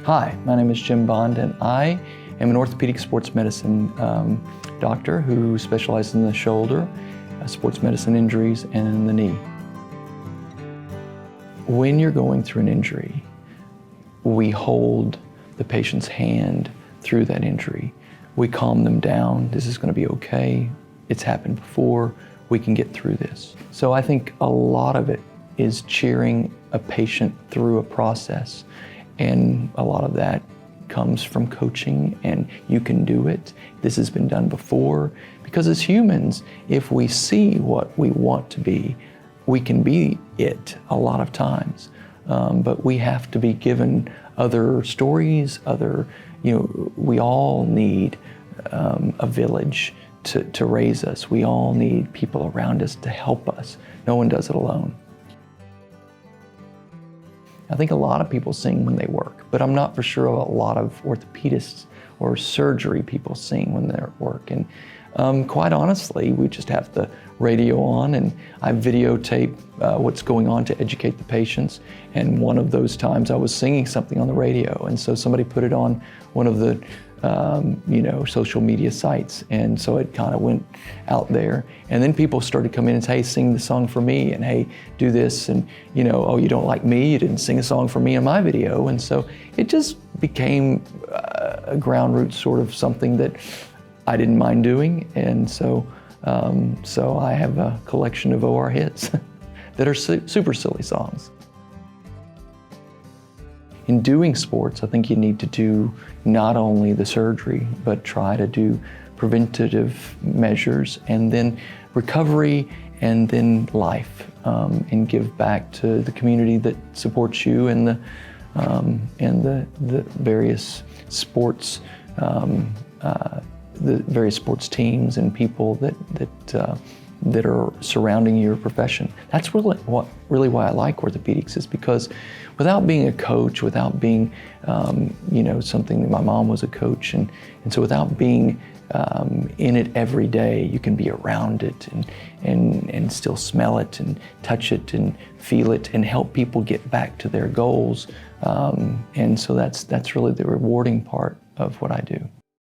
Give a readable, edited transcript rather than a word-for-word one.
Hi, my name is Jim Bond, and I am an orthopedic sports medicine doctor who specializes in the shoulder, sports medicine injuries, and in the knee. When you're going through an injury, we hold the patient's hand through that injury. We calm them down. This is going to be okay. It's happened before. We can get through this. So I think a lot of it is cheering a patient through a process. And a lot of that comes from coaching, and you can do it. This has been done before. Because as humans, if we see what we want to be, we can be it a lot of times. But we have to be given other stories, we all need a village to raise us. We all need people around us to help us. No one does it alone. I think a lot of people sing when they work, but I'm not for sure a lot of orthopedists or surgery people sing when they're at work. And quite honestly, we just have the radio on, and I videotape what's going on to educate the patients. And one of those times I was singing something on the radio, and so somebody put it on one of the social media sites, and so it kind of went out there. And then people started coming in and say, hey, sing the song for me, and hey, do this, and oh, you don't like me, you didn't sing a song for me in my video. And so it just became a ground root sort of something that I didn't mind doing. And so I have a collection of OR hits that are super silly songs. In doing sports, I think you need to do not only the surgery, but try to do preventative measures, and then recovery, and then life, and give back to the community that supports you, and the various sports, the various sports teams and people that are surrounding your profession. That's really why I like orthopedics, is because without being a coach, without being, something, my mom was a coach, and so without being in it every day, you can be around it and still smell it and touch it and feel it and help people get back to their goals. And so that's really the rewarding part of what I do.